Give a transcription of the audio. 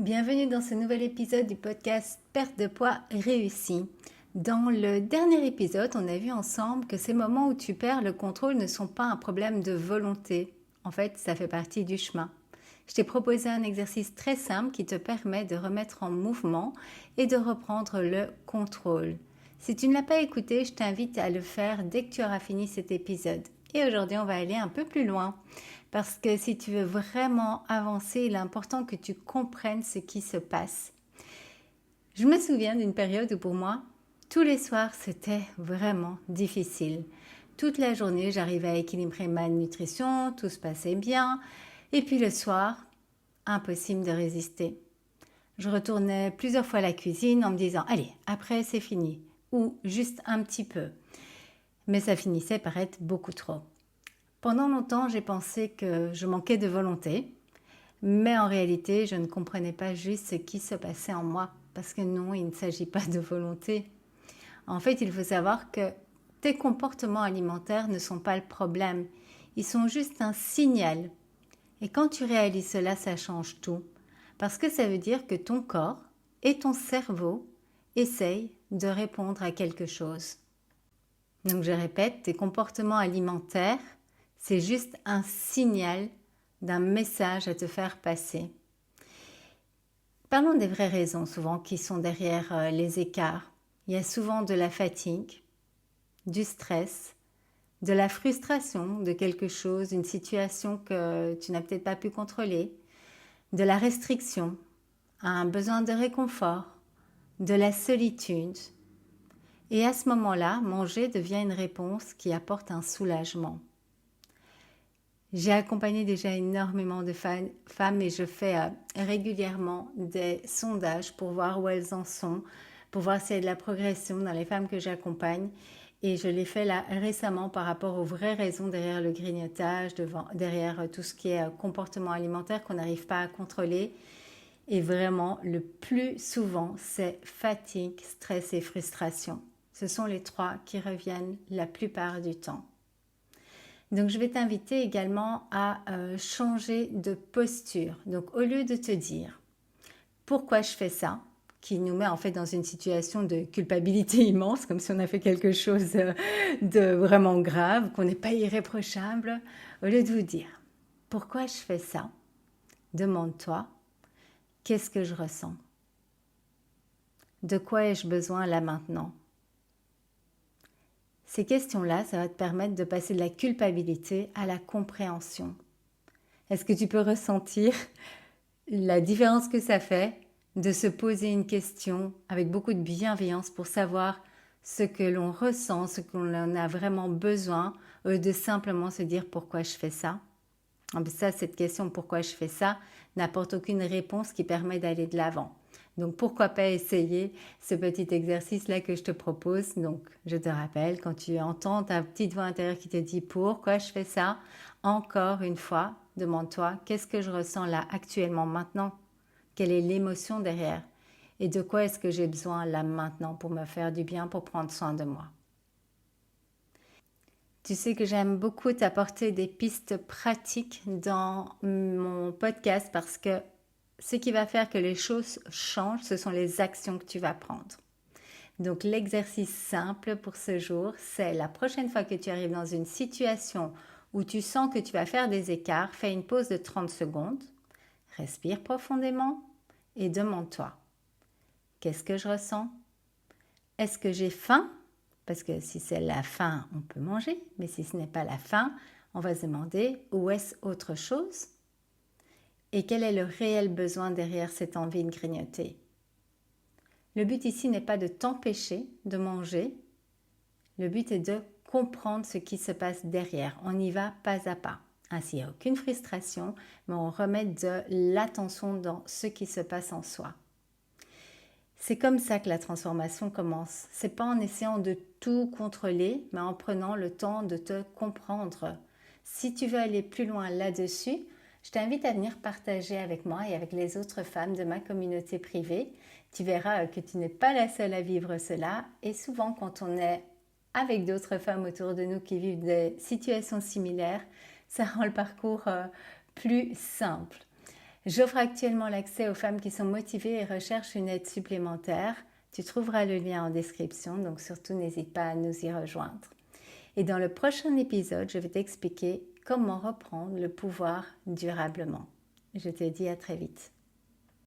Bienvenue dans ce nouvel épisode du podcast Perte de poids réussie. Dans le dernier épisode, on a vu ensemble que ces moments où tu perds le contrôle ne sont pas un problème de volonté. En fait, ça fait partie du chemin. Je t'ai proposé un exercice très simple qui te permet de remettre en mouvement et de reprendre le contrôle. Si tu ne l'as pas écouté, je t'invite à le faire dès que tu auras fini cet épisode. Et aujourd'hui, on va aller un peu plus loin. Parce que si tu veux vraiment avancer, il est important que tu comprennes ce qui se passe. Je me souviens d'une période où pour moi, tous les soirs, c'était vraiment difficile. Toute la journée, j'arrivais à équilibrer ma nutrition, tout se passait bien. Et puis le soir, impossible de résister. Je retournais plusieurs fois à la cuisine en me disant « Allez, après c'est fini » ou « juste un petit peu ». Mais ça finissait par être beaucoup trop. Pendant longtemps, j'ai pensé que je manquais de volonté, mais en réalité, je ne comprenais pas juste ce qui se passait en moi, parce que non, il ne s'agit pas de volonté. En fait, il faut savoir que tes comportements alimentaires ne sont pas le problème, ils sont juste un signal. Et quand tu réalises cela, ça change tout, parce que ça veut dire que ton corps et ton cerveau essayent de répondre à quelque chose. Donc je répète, tes comportements alimentaires, c'est juste un signal d'un message à te faire passer. Parlons des vraies raisons souvent qui sont derrière les écarts. Il y a souvent de la fatigue, du stress, de la frustration de quelque chose, d'une situation que tu n'as peut-être pas pu contrôler, de la restriction, un besoin de réconfort, de la solitude. Et à ce moment-là, manger devient une réponse qui apporte un soulagement. J'ai accompagné déjà énormément de femmes et je fais régulièrement des sondages pour voir où elles en sont, pour voir s'il y a de la progression dans les femmes que j'accompagne. Et je l'ai fait là récemment par rapport aux vraies raisons derrière le grignotage, derrière tout ce qui est comportement alimentaire qu'on n'arrive pas à contrôler. Et vraiment, le plus souvent, c'est fatigue, stress et frustration. Ce sont les trois qui reviennent la plupart du temps. Donc, je vais t'inviter également à changer de posture. Donc, au lieu de te dire « Pourquoi je fais ça ?» qui nous met en fait dans une situation de culpabilité immense, comme si on a fait quelque chose de vraiment grave, qu'on n'est pas irréprochable. Au lieu de vous dire « Pourquoi je fais ça ?» demande-toi « Qu'est-ce que je ressens ?» De quoi ai-je besoin là maintenant ? Ces questions-là, ça va te permettre de passer de la culpabilité à la compréhension. Est-ce que tu peux ressentir la différence que ça fait de se poser une question avec beaucoup de bienveillance pour savoir ce que l'on ressent, ce qu'on a vraiment besoin, de simplement se dire pourquoi je fais ça ? Ça, cette question pourquoi je fais ça n'apporte aucune réponse qui permet d'aller de l'avant. Donc, pourquoi pas essayer ce petit exercice-là que je te propose. Donc, je te rappelle, quand tu entends ta petite voix intérieure qui te dit « Pourquoi je fais ça ?» Encore une fois, demande-toi « Qu'est-ce que je ressens là, actuellement, maintenant ?» Quelle est l'émotion derrière ? Et de quoi est-ce que j'ai besoin là, maintenant, pour me faire du bien, pour prendre soin de moi ? Tu sais que j'aime beaucoup t'apporter des pistes pratiques dans mon podcast parce que ce qui va faire que les choses changent, ce sont les actions que tu vas prendre. Donc l'exercice simple pour ce jour, c'est la prochaine fois que tu arrives dans une situation où tu sens que tu vas faire des écarts, fais une pause de 30 secondes, respire profondément et demande-toi, qu'est-ce que je ressens ? Est-ce que j'ai faim ? Parce que si c'est la faim, on peut manger, mais si ce n'est pas la faim, on va se demander où est-ce autre chose ? Et quel est le réel besoin derrière cette envie de grignoter ? Le but ici n'est pas de t'empêcher de manger, le but est de comprendre ce qui se passe derrière. On y va pas à pas. Ainsi, il n'y a aucune frustration, mais on remet de l'attention dans ce qui se passe en soi. C'est comme ça que la transformation commence. C'est pas en essayant de tout contrôler, mais en prenant le temps de te comprendre. Si tu veux aller plus loin là-dessus, je t'invite à venir partager avec moi et avec les autres femmes de ma communauté privée. Tu verras que tu n'es pas la seule à vivre cela. Et souvent, quand on est avec d'autres femmes autour de nous qui vivent des situations similaires, ça rend le parcours plus simple. J'offre actuellement l'accès aux femmes qui sont motivées et recherchent une aide supplémentaire. Tu trouveras le lien en description, donc surtout n'hésite pas à nous y rejoindre. Et dans le prochain épisode, je vais t'expliquer comment reprendre le pouvoir durablement. Je te dis à très vite.